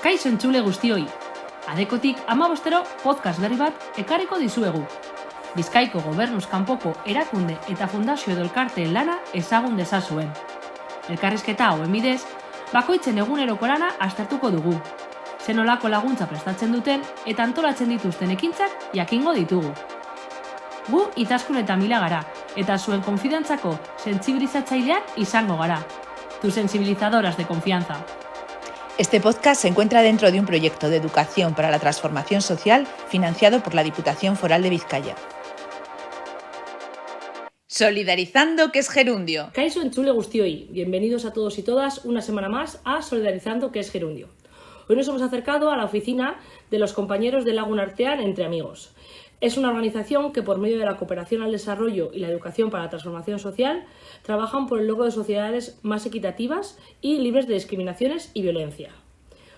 Kaixo entzule guztioi, Adekotik 15 podcast berri bat ekarriko dizuegu. Bizkaiko gobernuz kanpoko erakunde eta fundazio edo elkarteen lana ezagun dezazuen. Elkarrizketa hauen bidez, bakoitzen eguneroko lana aztertuko dugu. Zenolako laguntza prestatzen duten eta antolatzen dituzten ekintzak jakingo ditugu. Gu Izaskun eta Mila gara, eta zuen konfidantzako sentsibilizatzaileak izango gara. Tu sensibilizadoras de confianza. Este podcast se encuentra dentro de un proyecto de educación para la transformación social financiado por la Diputación Foral de Vizcaya. Solidarizando, que es gerundio. Kaixo entzule guztioi, bienvenidos a todos y todas una semana más a Solidarizando, que es gerundio. Hoy nos hemos acercado a la oficina de los compañeros de Lagun Artean Entre Amigos. Es una organización que por medio de la cooperación al desarrollo y la educación para la transformación social trabajan por el logro de sociedades más equitativas y libres de discriminaciones y violencia.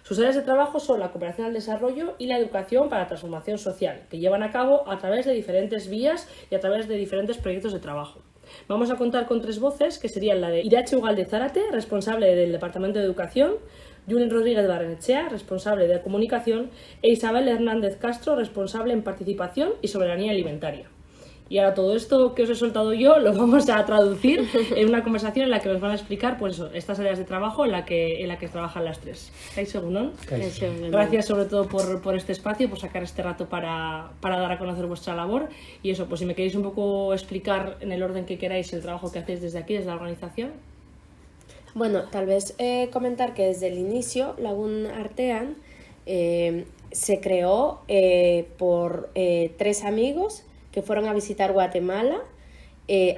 Sus áreas de trabajo son la cooperación al desarrollo y la educación para la transformación social, que llevan a cabo a través de diferentes vías y a través de diferentes proyectos de trabajo. Vamos a contar con 3 voces, que serían la de Iratxe Ugalde Zárate, responsable del Departamento de Educación, Julen Rodríguez Barrenechea, responsable de Comunicación, e Isabel Hernández Castro, responsable en Participación y Soberanía Alimentaria. Y ahora todo esto que os he soltado yo lo vamos a traducir en una conversación en la que nos van a explicar pues eso, estas áreas de trabajo en la que trabajan las 3. Kaixo egunon. Gracias sobre todo por este espacio, por sacar este rato para dar a conocer vuestra labor. Y eso, pues si me queréis un poco explicar en el orden que queráis el trabajo que hacéis desde aquí, desde la organización. Bueno, tal vez comentar que desde el inicio Lagun Artean se creó por 3 amigos que fueron a visitar Guatemala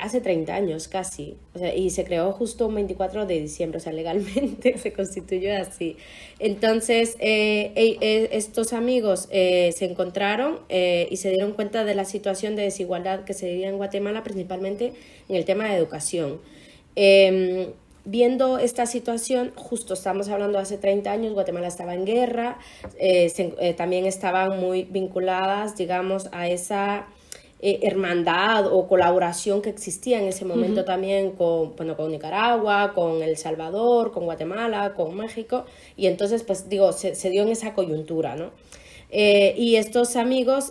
hace 30 años casi, o sea, y se creó justo un 24 de diciembre, o sea, legalmente se constituyó así. Entonces, estos amigos se encontraron y se dieron cuenta de la situación de desigualdad que se vivía en Guatemala, principalmente en el tema de educación. Viendo esta situación, justo estamos hablando de hace 30 años, Guatemala estaba en guerra, también estaban muy vinculadas, digamos, a esa hermandad o colaboración que existía en ese momento también con Nicaragua, con El Salvador, con Guatemala, con México, y entonces, pues digo, se dio en esa coyuntura, ¿no? Y estos amigos...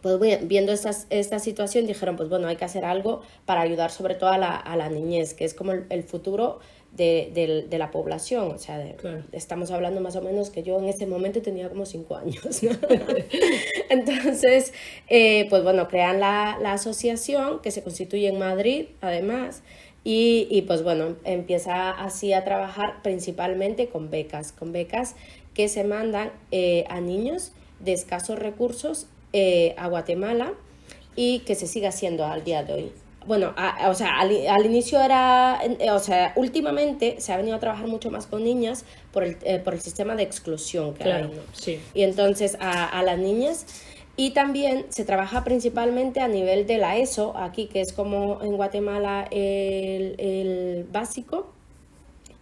pues viendo esta situación dijeron, pues bueno, hay que hacer algo para ayudar sobre todo a la niñez, que es como el futuro de la población. O sea, claro. Estamos hablando más o menos que yo en ese momento tenía como 5 años, ¿no? Entonces, pues bueno, crean la asociación que se constituye en Madrid, además, y pues bueno, empieza así a trabajar principalmente con becas que se mandan a niños de escasos recursos a Guatemala y que se sigue haciendo al día de hoy. Bueno, o sea, al inicio era, o sea, últimamente se ha venido a trabajar mucho más con niñas por el sistema de exclusión que claro, hay, ¿no? Sí. Y entonces a las niñas, y también se trabaja principalmente a nivel de la ESO, aquí que es como en Guatemala el básico,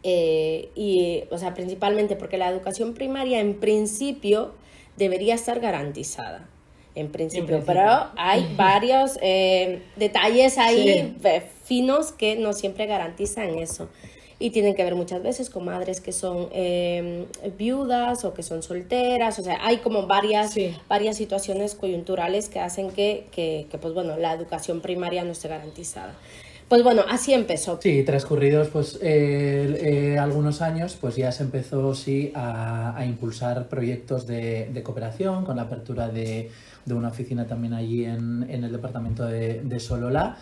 y, o sea, principalmente porque la educación primaria en principio debería estar garantizada. En principio, pero hay varios detalles ahí finos que no siempre garantizan eso. Y tienen que ver muchas veces con madres que son viudas o que son solteras. O sea, hay como varias situaciones coyunturales que hacen que pues bueno, la educación primaria no esté garantizada. Pues bueno, así empezó. Sí, transcurridos pues algunos años, pues ya se empezó sí a impulsar proyectos de cooperación con la apertura de una oficina también allí en el departamento de Sololá,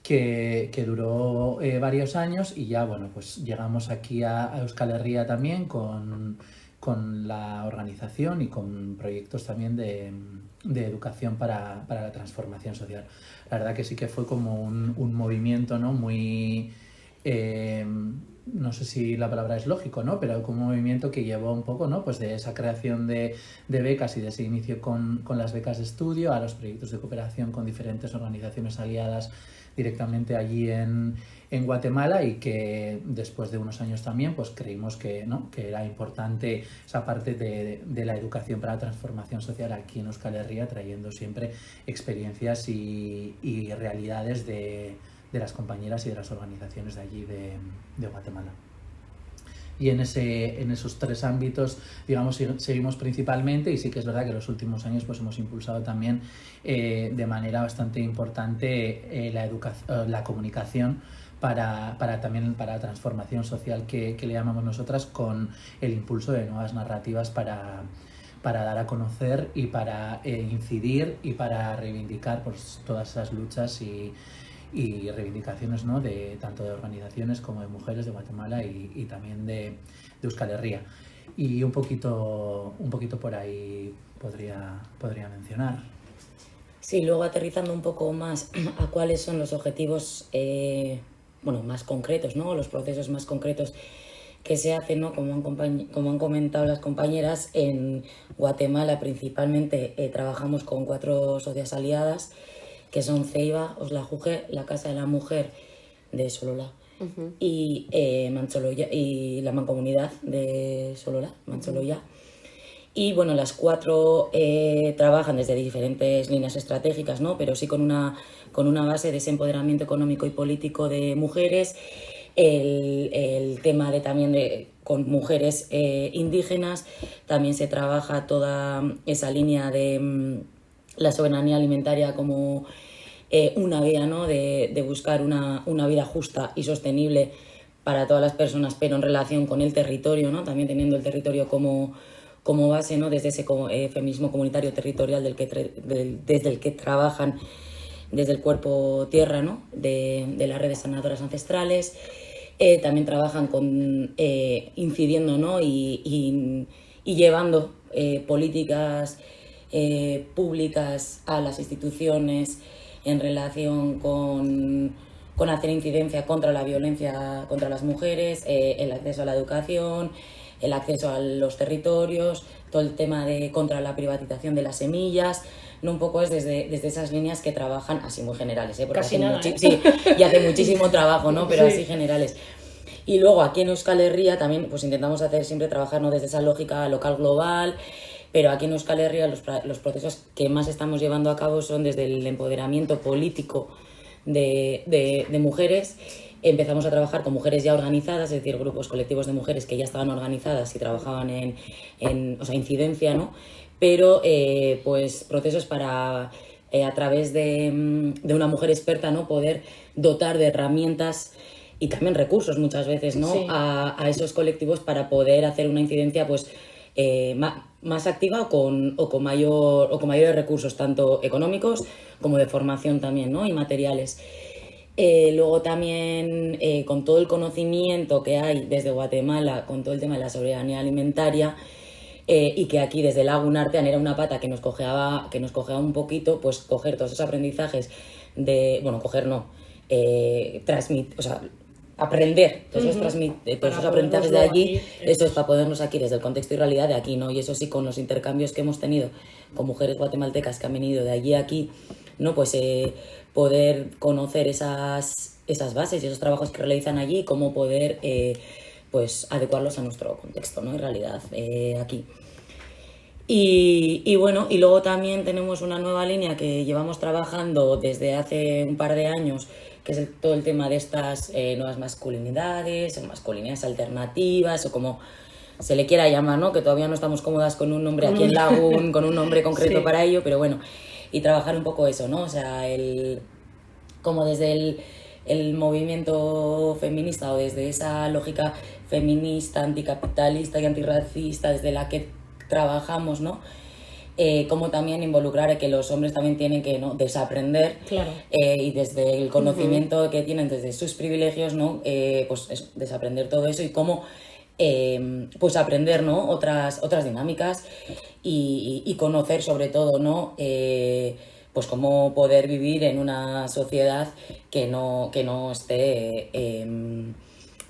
que duró varios años, y ya bueno, pues llegamos aquí a Euskal Herria también con la organización y con proyectos también de educación para la transformación social. La verdad que sí que fue como un movimiento, ¿no? Muy, no sé si la palabra es lógico, ¿no? Pero como un movimiento que llevó un poco, ¿no? Pues de esa creación de becas y de ese inicio con las becas de estudio a los proyectos de cooperación con diferentes organizaciones aliadas directamente allí en Guatemala, y que después de unos años también pues creímos que, ¿no? que era importante esa parte de la educación para la transformación social aquí en Euskal Herria, trayendo siempre experiencias y realidades de las compañeras y de las organizaciones de allí de Guatemala. y en esos 3 ámbitos, digamos, seguimos principalmente, y sí que es verdad que en los últimos años pues hemos impulsado también de manera bastante importante la comunicación también para la transformación social que le llamamos nosotras, con el impulso de nuevas narrativas para dar a conocer y para incidir y para reivindicar pues, todas esas luchas y reivindicaciones, ¿no? Tanto de organizaciones como de mujeres de Guatemala y también de Euskal Herria. Y un poquito por ahí podría mencionar. Sí, luego aterrizando un poco más a cuáles son los objetivos más concretos, ¿no? Los procesos más concretos que se hacen, ¿no? Como han comentado las compañeras, en Guatemala principalmente trabajamos con 4 socias aliadas, que son Ceiba, Oslajuge, la Casa de la Mujer de Solola y Mancholoya, y la Mancomunidad de Solola, Mancholoya. Y bueno, las 4 trabajan desde diferentes líneas estratégicas, ¿no? Pero sí con una base de ese empoderamiento económico y político de mujeres, el tema con mujeres indígenas. También se trabaja toda esa línea de la soberanía alimentaria como una vía, ¿no? de buscar una vida justa y sostenible para todas las personas, pero en relación con el territorio, ¿no? También teniendo el territorio como base, ¿no? Desde ese feminismo comunitario territorial desde el que trabajan desde el cuerpo tierra, ¿no? de las redes sanadoras ancestrales. También trabajan incidiendo, ¿no? y llevando políticas públicas a las instituciones en relación con hacer incidencia contra la violencia contra las mujeres, el acceso a la educación, el acceso a los territorios, todo el tema contra la privatización de las semillas. No, un poco es desde esas líneas que trabajan, así muy generales, porque casi nada, sí, y hace muchísimo trabajo, ¿no? Pero sí, así generales. Y luego aquí en Euskal Herria también pues intentamos siempre trabajar, ¿no? Desde esa lógica local global, pero aquí en Euskal Herria los procesos que más estamos llevando a cabo son desde el empoderamiento político de mujeres. Empezamos a trabajar con mujeres ya organizadas, es decir, grupos colectivos de mujeres que ya estaban organizadas y trabajaban en incidencia, ¿no? Pero pues procesos para a través de una mujer experta, ¿no? Poder dotar de herramientas y también recursos muchas veces, ¿no? Sí. a esos colectivos para poder hacer una incidencia pues más activa o con mayores recursos, tanto económicos como de formación también, ¿no? Y materiales. Luego también con todo el conocimiento que hay desde Guatemala con todo el tema de la soberanía alimentaria, y que aquí desde Lagun Artean era una pata que nos cojeaba un poquito, pues coger todos esos aprendizajes aprender todos esos aprendizajes de allí, eso es para podernos aquí desde el contexto y realidad de aquí, ¿no? Y eso sí, con los intercambios que hemos tenido con mujeres guatemaltecas que han venido de allí a aquí, ¿no? Pues poder conocer esas bases y esos trabajos que realizan allí y cómo poder pues adecuarlos a nuestro contexto, ¿no? En realidad aquí. Y bueno, y luego también tenemos una nueva línea que llevamos trabajando desde hace un par de años, que es todo el tema de estas nuevas masculinidades, o masculinidades alternativas, o como se le quiera llamar, ¿no? Que todavía no estamos cómodas con un nombre aquí en Lagun, con un nombre concreto sí. Para ello, pero bueno, y trabajar un poco eso, ¿no? O sea, como desde el movimiento feminista o desde esa lógica feminista, anticapitalista y antirracista desde la que trabajamos, ¿no? Como también involucrar que los hombres también tienen que, ¿no? desaprender, claro. Y desde el conocimiento que tienen desde sus privilegios, ¿no? Pues desaprender todo eso y cómo pues aprender, ¿no? otras dinámicas y conocer sobre todo, ¿no? Pues cómo poder vivir en una sociedad que no esté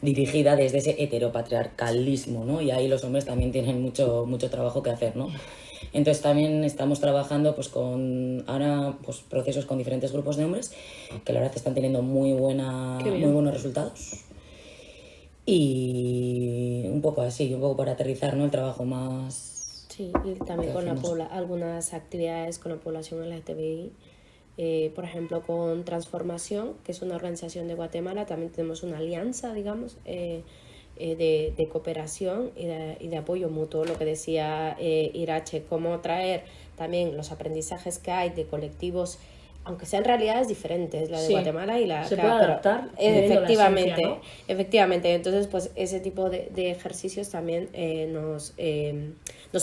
dirigida desde ese heteropatriarcalismo, ¿no? Y ahí los hombres también tienen mucho trabajo que hacer, ¿no? Entonces también estamos trabajando pues ahora procesos con diferentes grupos de hombres que la verdad están teniendo muy buenos resultados. Y un poco así, un poco para aterrizar, ¿no? El trabajo más... Sí, y también con algunas actividades con la población LGTBI. Por ejemplo, con Transformación, que es una organización de Guatemala, también tenemos una alianza, digamos, de cooperación y de apoyo mutuo, lo que decía Irache, cómo traer también los aprendizajes que hay de colectivos, aunque sean realidades diferentes, la de Guatemala y la se puede adaptar efectivamente, la esencia, ¿no? efectivamente. Entonces, pues ese tipo de ejercicios también nos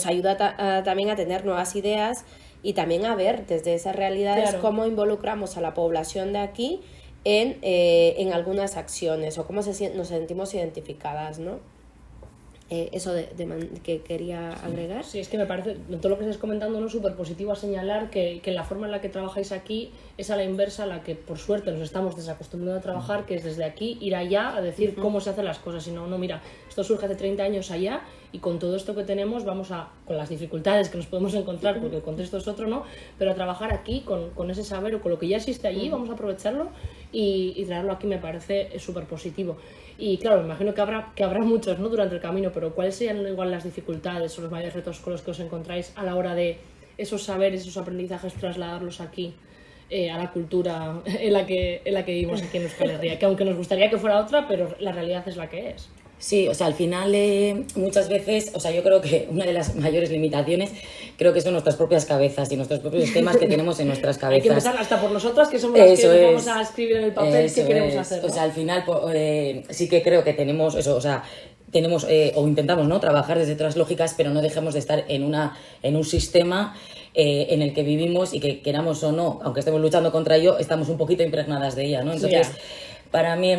ayuda también a tener nuevas ideas y también a ver desde esas realidades cómo involucramos a la población de aquí en algunas acciones o cómo nos sentimos identificadas, ¿no? Eso que quería agregar. Sí, es que me parece, todo lo que estás comentando, ¿no? Súper positivo a señalar que la forma en la que trabajáis aquí es a la inversa a la que por suerte nos estamos desacostumbrando a trabajar, que es desde aquí ir allá a decir cómo se hacen las cosas, y no, mira, esto surge hace 30 años allá y con todo esto que tenemos vamos con las dificultades que nos podemos encontrar, porque el contexto es otro, ¿no? Pero a trabajar aquí con ese saber o con lo que ya existe allí, vamos a aprovecharlo y traerlo aquí, me parece súper positivo. Y claro, me imagino que habrá muchos, ¿no? Durante el camino, pero ¿cuáles serían igual las dificultades o los mayores retos con los que os encontráis a la hora de esos saberes, esos aprendizajes, trasladarlos aquí a la cultura en la que vivimos aquí en Euskal Herria? Que aunque nos gustaría que fuera otra, pero la realidad es la que es. Sí, o sea, al final muchas veces, o sea, yo creo que una de las mayores limitaciones creo que son nuestras propias cabezas y nuestros propios esquemas que tenemos en nuestras cabezas. Hay que empezar hasta por nosotras, que somos las que vamos a escribir en el papel qué queremos hacer, ¿no? O sea, al final sí que creo que tenemos eso, o sea, tenemos o intentamos, ¿no?, trabajar desde otras lógicas, pero no dejemos de estar en un sistema en el que vivimos y que, queramos o no, aunque estemos luchando contra ello, estamos un poquito impregnadas de ella, ¿no? Entonces, para mí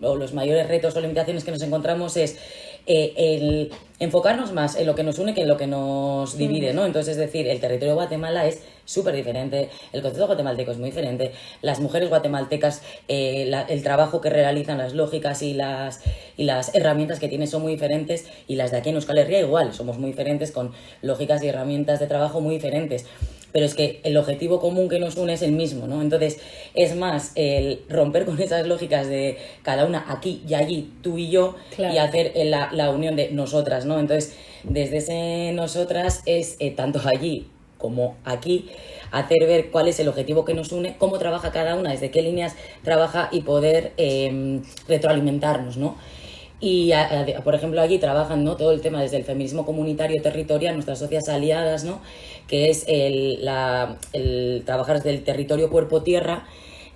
los mayores retos o limitaciones que nos encontramos es el enfocarnos más en lo que nos une que en lo que nos divide, ¿no? Entonces, es decir, el territorio de Guatemala es súper diferente, el contexto guatemalteco es muy diferente, las mujeres guatemaltecas, el trabajo que realizan, las lógicas y las herramientas que tienen son muy diferentes, y las de aquí en Euskal Herria igual, somos muy diferentes con lógicas y herramientas de trabajo muy diferentes. Pero es que el objetivo común que nos une es el mismo, ¿no? Entonces, es más el romper con esas lógicas de cada una aquí y allí, tú y yo, y hacer la unión de nosotras, ¿no? Entonces, desde ese nosotras es tanto allí como aquí, hacer ver cuál es el objetivo que nos une, cómo trabaja cada una, desde qué líneas trabaja y poder retroalimentarnos, ¿no? Y, por ejemplo, allí trabajan, ¿no?, todo el tema desde el feminismo comunitario territorial, nuestras socias aliadas, ¿no?, que es el trabajar desde el territorio cuerpo-tierra.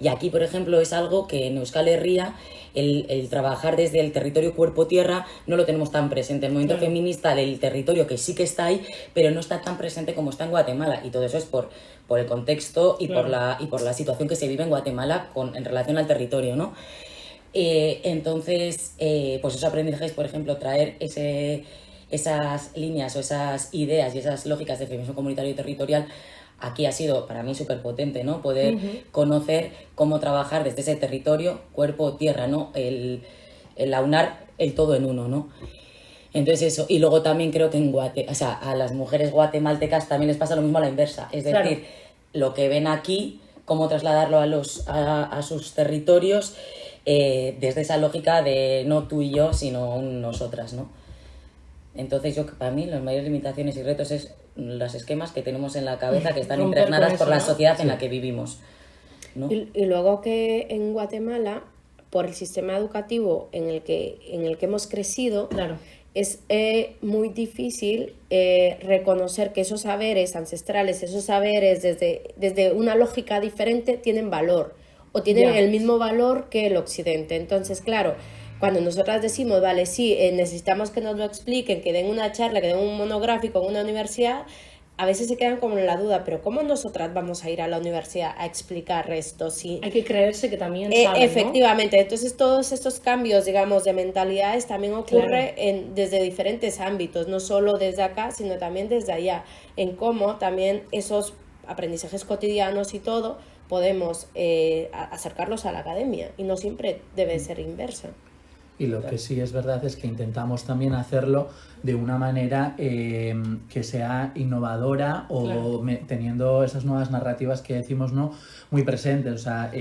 Y aquí, por ejemplo, es algo que en Euskal Herria el trabajar desde el territorio cuerpo-tierra no lo tenemos tan presente. El movimiento feminista del territorio, que sí que está ahí, pero no está tan presente como está en Guatemala. Y todo eso es por el contexto y por la situación que se vive en Guatemala en relación al territorio, ¿no? Entonces, pues esos aprendizajes, por ejemplo, traer esas líneas o esas ideas y esas lógicas de feminismo comunitario y territorial, aquí ha sido para mí súper potente, ¿no? Poder conocer cómo trabajar desde ese territorio, cuerpo, tierra, ¿no? El aunar el todo en uno, ¿no? Entonces eso, y luego también creo que a las mujeres guatemaltecas también les pasa lo mismo a la inversa, es decir, lo que ven aquí, cómo trasladarlo a sus territorios, desde esa lógica de no tú y yo, sino nosotras, ¿no? Entonces para mí las mayores limitaciones y retos es los esquemas que tenemos en la cabeza, que están impregnadas por la sociedad en la que vivimos, ¿no? Y luego que en Guatemala, por el sistema educativo en el que hemos crecido, es muy difícil reconocer que esos saberes ancestrales, esos saberes desde una lógica diferente tienen valor o tienen el mismo valor que el occidente. Entonces, claro, cuando nosotras decimos, vale, sí, necesitamos que nos lo expliquen, que den una charla, que den un monográfico en una universidad, a veces se quedan como en la duda, pero ¿cómo nosotras vamos a ir a la universidad a explicar esto? Sí. Hay que creerse que también saben, efectivamente, ¿no? Entonces todos estos cambios, digamos, de mentalidades también ocurren desde diferentes ámbitos, no solo desde acá, sino también desde allá, en cómo también esos aprendizajes cotidianos y todo podemos acercarlos a la academia, y no siempre debe ser inversa. Y lo que sí es verdad es que intentamos también hacerlo de una manera que sea innovadora o teniendo esas nuevas narrativas que decimos, ¿no?, muy presentes. O sea,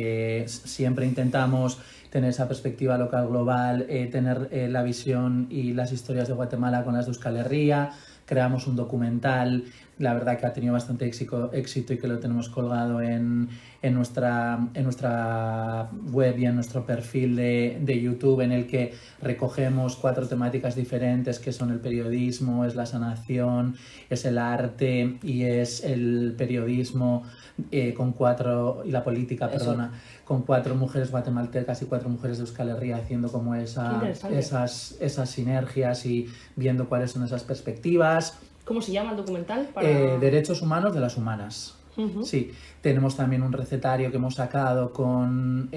siempre intentamos tener esa perspectiva local global, tener la visión y las historias de Guatemala con las de Euskal Herria, creamos un documental, la verdad que ha tenido bastante éxito y que lo tenemos colgado en nuestra web y en nuestro perfil de YouTube, en el que recogemos 4 temáticas diferentes, que son el periodismo, es la sanación, es el arte y es el periodismo y la política, perdona, con 4 mujeres guatemaltecas y 4 mujeres de Euskal Herria, haciendo como esas sinergias y viendo cuáles son esas perspectivas. ¿Cómo se llama el documental? Derechos humanos de las humanas. Uh-huh. Sí, tenemos también un recetario que hemos sacado con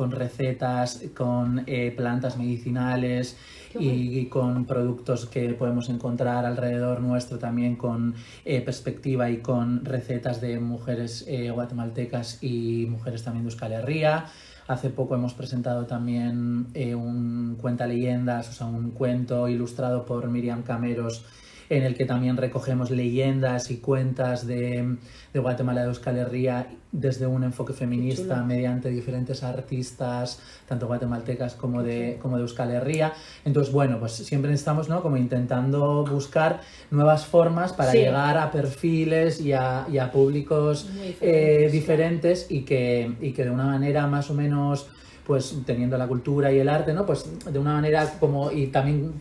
recetas, con plantas medicinales y con productos que podemos encontrar alrededor nuestro, también con perspectiva y con recetas de mujeres guatemaltecas y mujeres también de Euskal Herria. Hace poco hemos presentado también un cuentaleyendas, o sea, un cuento ilustrado por Miriam Cameros, en el que también recogemos leyendas y cuentas de Guatemala, de Euskal Herria, desde un enfoque feminista mediante diferentes artistas, tanto guatemaltecas como de Euskal Herria. Entonces, bueno, pues siempre estamos, ¿no?, como intentando buscar nuevas formas para llegar a perfiles y a públicos diferentes y que de una manera más o menos, pues teniendo la cultura y el arte, ¿no?, pues de una manera como, y también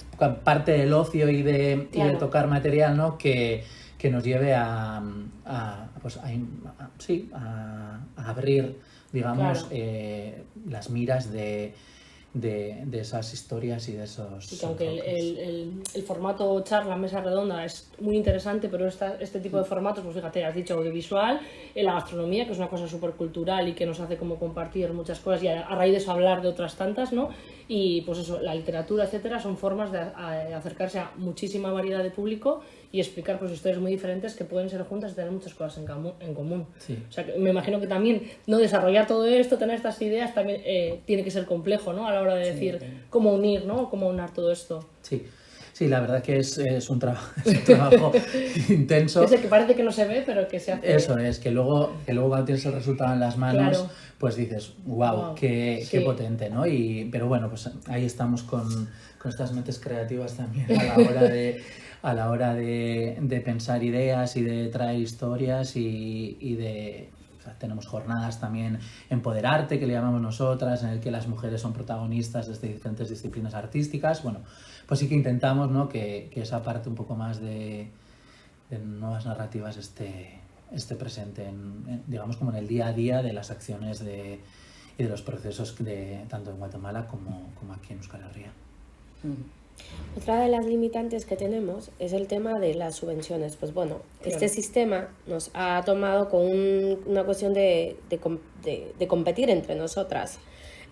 parte del ocio y de tocar material, ¿no?, que nos lleve a abrir, digamos, las miras de esas historias y de esos... Y que aunque el formato charla, mesa redonda, es muy interesante, pero este tipo de formatos, pues fíjate, has dicho audiovisual, la gastronomía, que es una cosa súper cultural y que nos hace como compartir muchas cosas y a raíz de eso hablar de otras tantas, ¿no? Y pues eso, la literatura, etcétera, son formas de acercarse a muchísima variedad de público y explicar pues historias muy diferentes que pueden ser juntas y tener muchas cosas en común. Sí. O sea, que me imagino que también no desarrollar todo esto, tener estas ideas, también tiene que ser complejo, ¿no?, a la hora de decir cómo unir, ¿no?, cómo unar todo esto. Sí, la verdad que es un trabajo intenso. Es el que parece que no se ve, pero que se hace. Eso es, que luego cuando tienes el resultado en las manos, pues dices, wow, qué potente, ¿no? Pero bueno, pues ahí estamos con estas mentes creativas también a la hora de pensar ideas y de traer historias y de... O sea, tenemos jornadas también Empoderarte, que le llamamos nosotras, en el que las mujeres son protagonistas desde diferentes disciplinas artísticas. Bueno, pues sí que intentamos, ¿no?, que esa parte un poco más de nuevas narrativas esté presente, digamos, como en el día a día de las acciones y de los procesos tanto en Guatemala como aquí en Euskal Herria. Otra de las limitantes que tenemos es el tema de las subvenciones. Pues bueno, este sistema nos ha tomado con una cuestión de competir entre nosotras.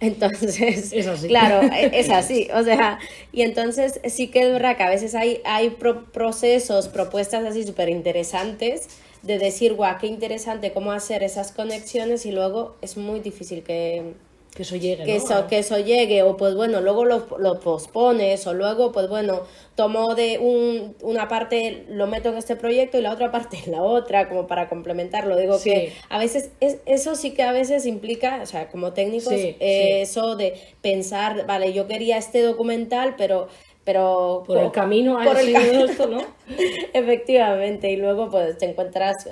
Entonces, es así. Claro, es así. O sea, y entonces sí que es verdad que a veces hay procesos, propuestas así súper interesantes de decir, guau, qué interesante cómo hacer esas conexiones, y luego es muy difícil que eso llegue, que eso llegue, o pues bueno, luego lo pospones, o luego pues bueno, tomo de una parte, lo meto en este proyecto y la otra parte en la otra, como para complementarlo. Digo que a veces eso sí que a veces implica, o sea, como técnicos, eso de pensar, vale, yo quería este documental, pero por el camino ha sido esto, ¿no? Efectivamente, y luego pues te encuentras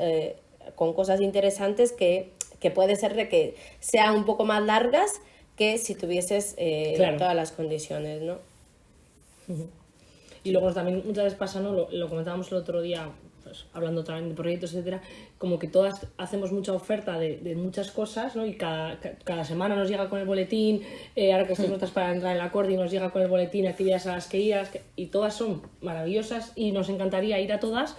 con cosas interesantes que puede ser de que sean un poco más largas que si tuvieses todas las condiciones, ¿no? Uh-huh. Y luego también muchas veces pasa, ¿no?, lo comentábamos el otro día, pues, hablando también de proyectos, etcétera, como que todas hacemos mucha oferta de muchas cosas, ¿no?, y cada semana nos llega con el boletín, ahora que estoy nosotras para entrar en la Cordi, nos llega con el boletín actividades a las que ir, y todas son maravillosas y nos encantaría ir a todas,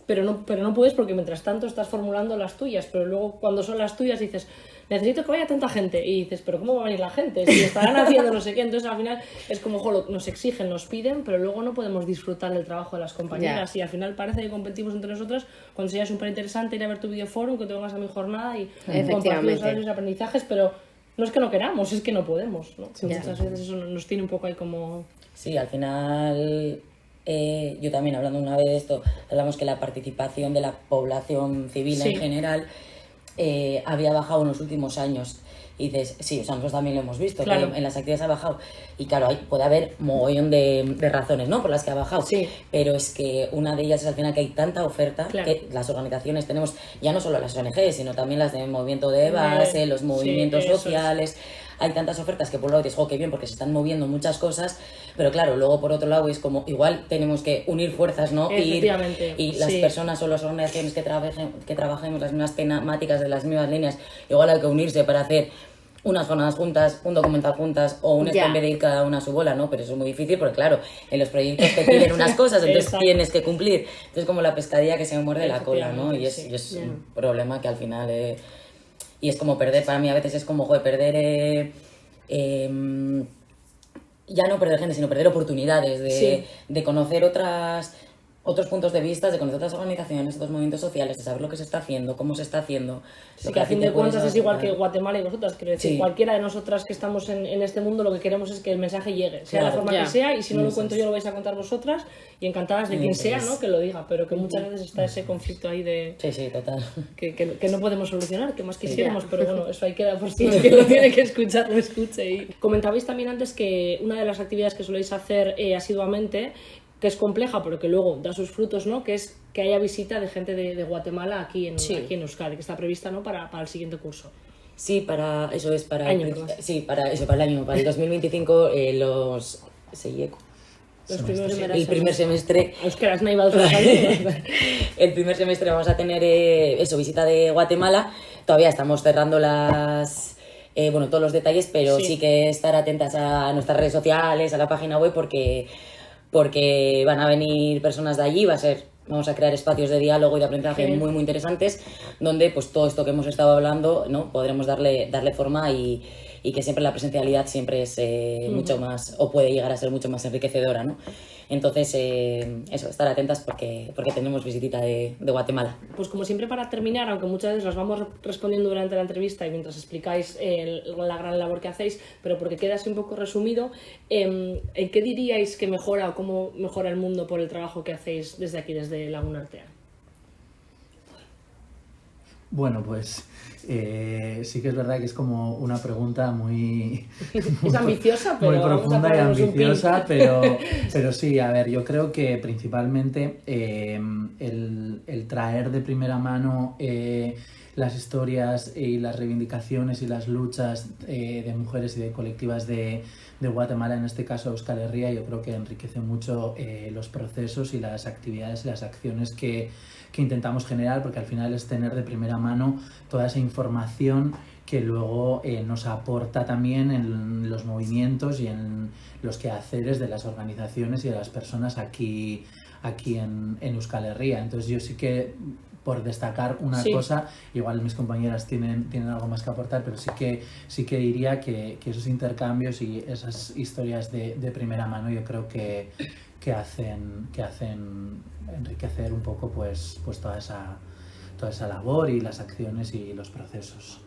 pero no puedes, porque mientras tanto estás formulando las tuyas, pero luego cuando son las tuyas dices, necesito que vaya tanta gente, y dices, pero ¿cómo va a venir la gente? Si estarán haciendo no sé qué. Entonces al final es como, nos exigen, nos piden, pero luego no podemos disfrutar del trabajo de las compañeras, y al final parece que competimos entre nosotras cuando sería súper interesante ir a ver tu videoforum, que te vengas a mi jornada y compartir los aprendizajes, pero no es que no queramos, es que no podemos, ¿no? Muchas veces eso nos tiene un poco ahí como... Sí, al final... yo también, hablando una vez de esto, hablamos que la participación de la población civil en general había bajado en los últimos años. y dices, sí, o sea, nosotros también lo hemos visto, Claro. que en las actividades ha bajado, y claro, puede haber mogollón de razones, ¿no?, por las que ha bajado, Sí. pero es que una de ellas es al final que hay tanta oferta, Claro. que las organizaciones tenemos, ya no solo las ONG, sino también las de movimiento de base, los movimientos eso es. sociales. Hay tantas ofertas que por un lado dices, oh, qué bien, porque se están moviendo muchas cosas, pero claro, luego por otro lado es como, igual tenemos que unir fuerzas, ¿no? Efectivamente, Y las sí. personas o las organizaciones que trabajemos las mismas temáticas de las mismas líneas, igual hay que unirse para hacer unas jornadas juntas, un documental juntas o un Ya. en vez de ir cada una a su bola, ¿no? Pero eso es muy difícil porque, claro, en los proyectos te piden unas cosas, entonces Exacto. tienes que cumplir. Entonces, como la pescadilla que se me muerde la cola, ¿no? Y es, Efectivamente, y es sí. un problema que al final... y es como perder, para mí a veces es como, joder, perder... ya no perder gente, sino perder oportunidades Sí. de conocer otros puntos de vista, de conocer otras organizaciones, otros movimientos sociales, de saber lo que se está haciendo, cómo se está haciendo. Sí, que a fin de cuentas es igual que Guatemala y vosotras, quiero decir, Sí. cualquiera de nosotras que estamos en este mundo lo que queremos es que el mensaje llegue, sea la Claro. forma Ya. que sea, y si no lo Eso cuento es. yo lo vais a contar vosotras, y encantadas de quien Eso sea, es. ¿no?, que lo diga, pero que muchas veces está ese conflicto ahí de... Sí, sí, total. Que no podemos solucionar, que más quisiéramos, pero bueno, eso ahí queda por si el que lo tiene que escuchar, lo escuche. Y comentabais también antes que una de las actividades que soléis hacer asiduamente, que es compleja, pero que luego da sus frutos, ¿no?, que es que haya visita de gente de Guatemala aquí en Euskadi, que está prevista, ¿no?, para el siguiente curso. Sí, para eso es para Año, el, perdón. sí, para eso, para el año, para el 2025 los SEIECO. Los primeros El primer semestre Euskaraz nahi baduzu el primer semestre vamos a tener eso, visita de Guatemala. Todavía estamos cerrando todos los detalles, pero Sí. sí que estar atentas a nuestras redes sociales, a la página web, porque van a venir personas de allí, vamos a crear espacios de diálogo y de aprendizaje Sí. muy, muy interesantes, donde pues todo esto que hemos estado hablando, ¿no?, podremos darle forma y que siempre la presencialidad siempre es mucho más, o puede llegar a ser mucho más enriquecedora, ¿no? Entonces, eso, estar atentas porque tenemos visitita de Guatemala. Pues como siempre, para terminar, aunque muchas veces las vamos respondiendo durante la entrevista y mientras explicáis la gran labor que hacéis, pero porque queda así un poco resumido, ¿en qué diríais que mejora o cómo mejora el mundo por el trabajo que hacéis desde aquí, desde Lagun Artean? Bueno, pues sí que es verdad que es como una pregunta muy... Es ambiciosa, pero muy vamos a profunda y ponernos un pin. ambiciosa, pero sí, a ver, yo creo que principalmente el traer de primera mano las historias y las reivindicaciones y las luchas de mujeres y de colectivas de Guatemala, en este caso Euskal Herria, yo creo que enriquece mucho los procesos y las actividades y las acciones que intentamos generar, porque al final es tener de primera mano toda esa información que luego nos aporta también en los movimientos y en los quehaceres de las organizaciones y de las personas aquí en Euskal Herria. Entonces yo sí que, por destacar una cosa, igual mis compañeras tienen algo más que aportar, pero sí que diría que esos intercambios y esas historias de primera mano yo creo que hacen enriquecer un poco pues toda esa labor y las acciones y los procesos.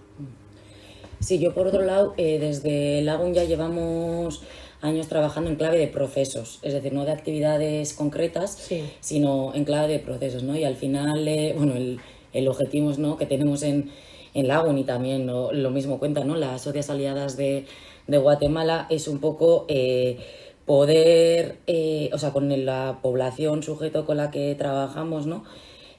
Sí, yo por otro lado, desde Lagun ya llevamos años trabajando en clave de procesos, es decir, no de actividades concretas, sino en clave de procesos, ¿no? Y al final, el objetivo, ¿no?, que tenemos en Lagun, y también lo mismo cuenta, ¿no?, las socias aliadas de Guatemala, es un poco poder, con la población sujeto con la que trabajamos, ¿no?,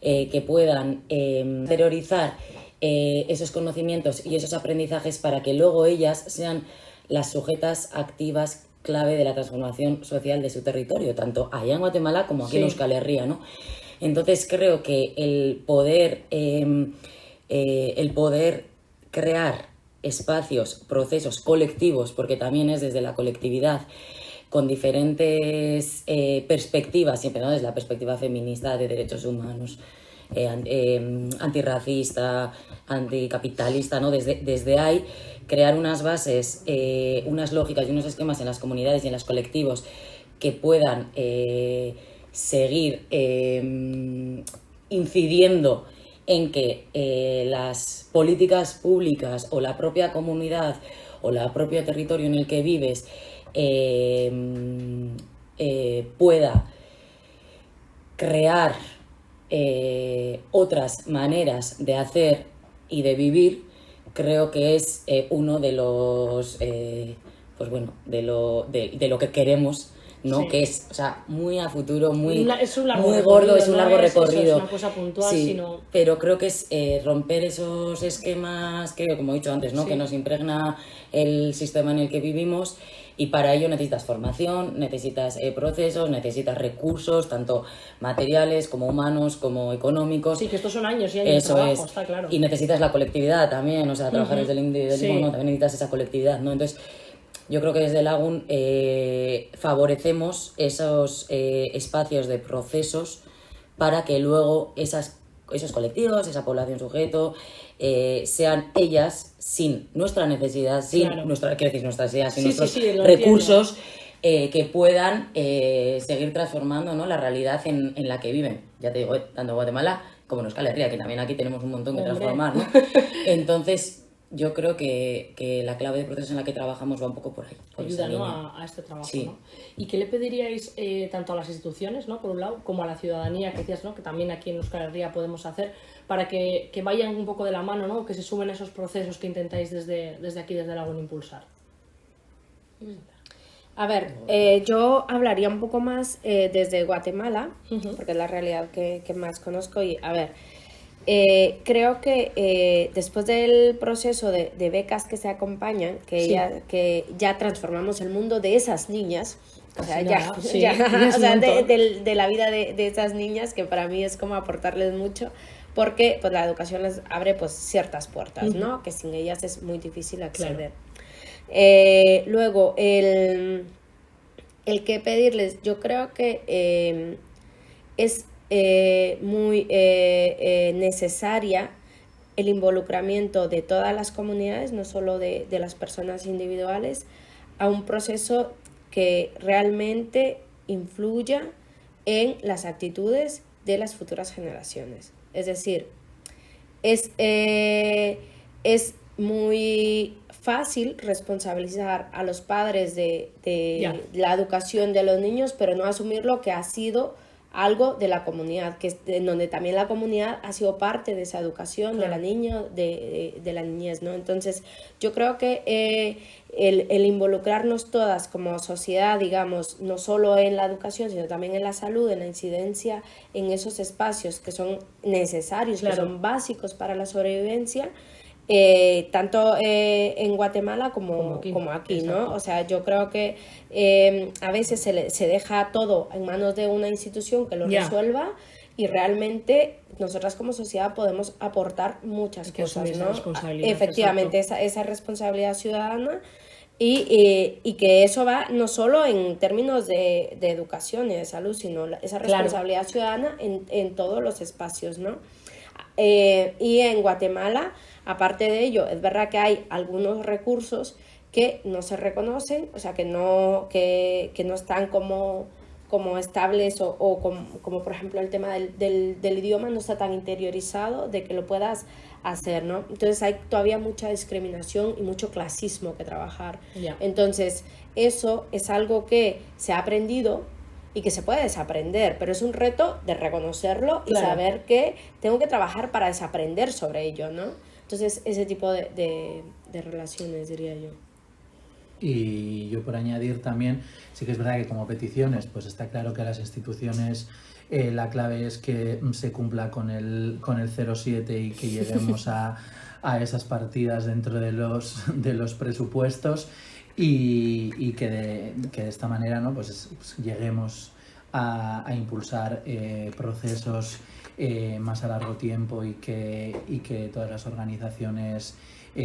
que puedan interiorizar esos conocimientos y esos aprendizajes para que luego ellas sean las sujetas activas clave de la transformación social de su territorio, tanto allá en Guatemala como aquí en Euskal Herria, ¿no? Entonces creo que el poder crear espacios, procesos colectivos, porque también es desde la colectividad, con diferentes perspectivas, siempre, ¿no?, desde la perspectiva feminista, de derechos humanos, antirracista, anticapitalista, ¿no? Desde ahí crear unas bases, unas lógicas y unos esquemas en las comunidades y en los colectivos que puedan seguir incidiendo en que las políticas públicas o la propia comunidad o el propio territorio en el que vives pueda crear otras maneras de hacer y de vivir creo que es uno de los, pues bueno, de lo que queremos, ¿no? Sí. Que es, o sea, muy a futuro, Es un largo muy recorrido, gordo, es un no largo es eso, recorrido. es una cosa puntual, Sí, sino... pero creo que es romper esos esquemas, creo, como he dicho antes, ¿no? Sí. Que nos impregna el sistema en el que vivimos, y para ello necesitas formación, necesitas procesos, necesitas recursos, tanto materiales como humanos, como económicos. Sí, que estos son años y años de Eso trabajo, es. está claro. Y necesitas la colectividad también, o sea, trabajar desde el individualismo, Sí. ¿no? También necesitas esa colectividad, ¿no? Entonces, yo creo que desde Lagun favorecemos esos espacios de procesos para que luego esos colectivos, esa población sujeto, sean ellas, sin nuestra necesidad, sin Claro. nuestra, quiero decir, nuestras ideas, sin Sí, nuestros sí, lo recursos, que puedan seguir transformando, ¿no? La realidad en la que viven. Ya te digo, tanto en Guatemala como en Euskal Herria, que también aquí tenemos un montón que Hombre. transformar, ¿no? Entonces, yo creo que la clave de proceso en la que trabajamos va un poco por ahí, por Ayuda, esa ¿no? línea. a este trabajo, Sí. ¿no? ¿Y qué le pediríais tanto a las instituciones, ¿no? Por un lado, como a la ciudadanía, que decías, ¿no? Que también aquí en Euskal Herria podemos hacer, para que vayan un poco de la mano, ¿no? Que se sumen esos procesos que intentáis desde aquí, desde Lagun, impulsar? A ver, yo hablaría un poco más desde Guatemala, porque es la realidad que más conozco. Y a ver, creo que después del proceso de becas que se acompañan, Sí. que ya transformamos el mundo de esas niñas, o sea, Casi ya, nada, sí, ya, ya es o sea, un montón. de la vida de esas niñas, que para mí es como aportarles mucho, porque pues la educación les abre pues ciertas puertas, ¿no? Que sin ellas es muy difícil acceder. Luego, el que pedirles, yo creo que es muy necesaria el involucramiento de todas las comunidades, no solo de las personas individuales, a un proceso que realmente influya en las actitudes de las futuras generaciones. Es decir, es muy fácil responsabilizar a los padres de Ya. la educación de los niños, pero no asumir lo que ha sido algo de la comunidad, en donde también la comunidad ha sido parte de esa educación de la niña, de la niñez, ¿no? Entonces, yo creo que el involucrarnos todas como sociedad, digamos, no solo en la educación, sino también en la salud, en la incidencia, en esos espacios que son necesarios, que son básicos para la sobrevivencia, tanto en Guatemala como aquí, ¿no? O sea, yo creo que a veces se deja todo en manos de una institución que lo resuelva, y realmente nosotras como sociedad podemos aportar muchas cosas, ¿no? Efectivamente, esa responsabilidad ciudadana, y que eso va no solo en términos de educación y de salud, sino esa responsabilidad ciudadana en todos los espacios, ¿no? Y en Guatemala, aparte de ello, es verdad que hay algunos recursos que no se reconocen, o sea, que no están como estables, o como por ejemplo el tema del idioma no está tan interiorizado de que lo puedas hacer, ¿no? Entonces hay todavía mucha discriminación y mucho clasismo que trabajar. Entonces eso es algo que se ha aprendido y que se puede desaprender, pero es un reto de reconocerlo y saber que tengo que trabajar para desaprender sobre ello, ¿no? Entonces, ese tipo de relaciones, diría yo. Y yo por añadir también, sí que es verdad que como peticiones, pues está claro que a las instituciones la clave es que se cumpla con el 0,7 y que lleguemos a esas partidas dentro de los presupuestos, y que de esta manera, ¿no? pues lleguemos a impulsar procesos más a largo tiempo, y que todas las organizaciones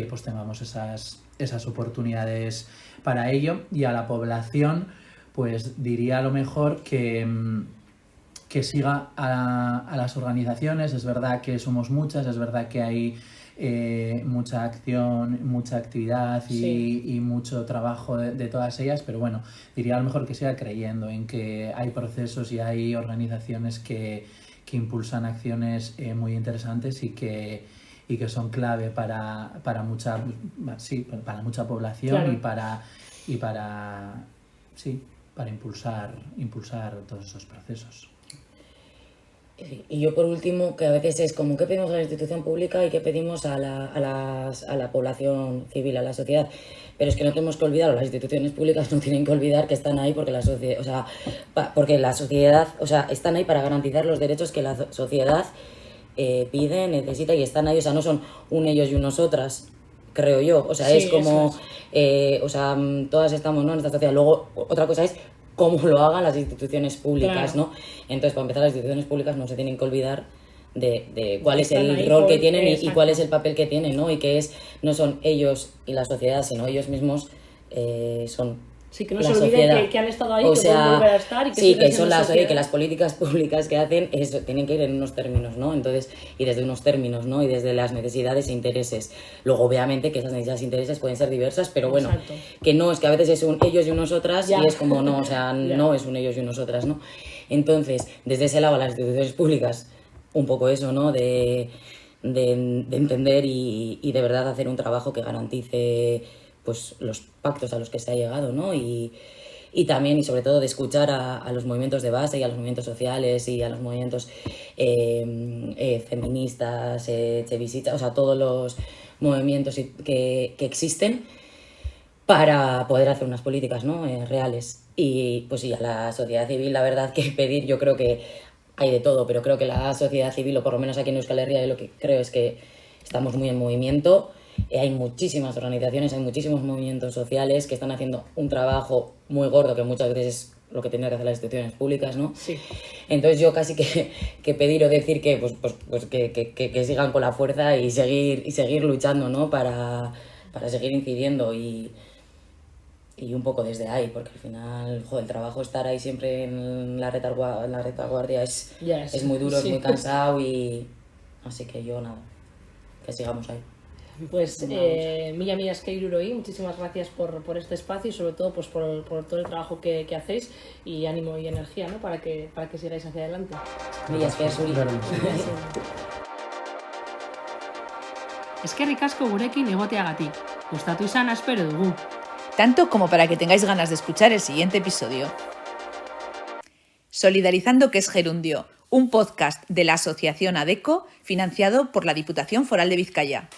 pues tengamos esas oportunidades para ello. Y a la población pues diría a lo mejor que siga a las organizaciones. Es verdad que somos muchas, es verdad que hay mucha acción, mucha actividad y mucho trabajo de todas ellas, pero bueno, diría a lo mejor que siga creyendo en que hay procesos y hay organizaciones que impulsan acciones muy interesantes y que son clave para mucha población, y para impulsar todos esos procesos. Y yo por último, que a veces es como qué pedimos a la institución pública y qué pedimos a la población civil, a la sociedad. Pero es que no tenemos que olvidar, o las instituciones públicas no tienen que olvidar que están ahí porque la sociedad, porque la sociedad, están ahí para garantizar los derechos que la sociedad pide, necesita y están ahí, no son un ellos y un nosotras, creo yo, Sí, es como, eso todas estamos, ¿no?, en esta sociedad. Luego, otra cosa es cómo lo hagan las instituciones públicas, Claro. ¿no? Entonces, para empezar, las instituciones públicas no se tienen que olvidar de cuál es Están el ahí rol por- que tienen y exacto. cuál es el papel que tienen, ¿no? Y que no son ellos y la sociedad, sino ellos mismos son Sí, que no la se olviden sociedad. que han estado ahí, que pueden volver a estar y que sí, siguen que son siendo sociedad. que las políticas públicas que hacen tienen que ir en unos términos, ¿no? Entonces, y desde unos términos, ¿no? Y desde las necesidades e intereses. Luego, obviamente, que esas necesidades e intereses pueden ser diversas, pero bueno, Exacto. que no, es que a veces es un ellos y un nosotras Ya. y es como no, Ya. no es un ellos y un nosotras, ¿no? Entonces, desde ese lado, las instituciones públicas, un poco eso, ¿no? De entender y de verdad hacer un trabajo que garantice pues los pactos a los que se ha llegado, ¿no? Y también y sobre todo de escuchar a los movimientos de base y a los movimientos sociales y a los movimientos feministas, chevistas, todos los movimientos que existen para poder hacer unas políticas, ¿no?, reales. Y pues sí, a la sociedad civil, la verdad que pedir, yo creo que hay de todo, pero creo que la sociedad civil, o por lo menos aquí en Euskal Herria, lo que creo es que estamos muy en movimiento. Hay muchísimas organizaciones, hay muchísimos movimientos sociales que están haciendo un trabajo muy gordo, que muchas veces es lo que tendrían que hacer las instituciones públicas, ¿no? Sí. Entonces yo casi que pedir o decir que que sigan con la fuerza y seguir luchando, ¿no? Para seguir incidiendo y un poco desde ahí, porque al final, el trabajo estar ahí siempre en la retaguardia es muy duro, Sí. es muy cansado y así que yo nada, que sigamos ahí. Pues Mila Esqueiruroi, muchísimas gracias por este espacio y sobre todo pues por todo el trabajo que hacéis y ánimo y energía, ¿no?, para que sigáis hacia adelante. Mila esker zuri. Eskerrik asko gurekin egoteagatik. Gustatu izan espero dugu. Tanto como para que tengáis ganas de escuchar el siguiente episodio. Solidarizando que es Gerundio, un podcast de la Asociación ADECO financiado por la Diputación Foral de Vizcaya.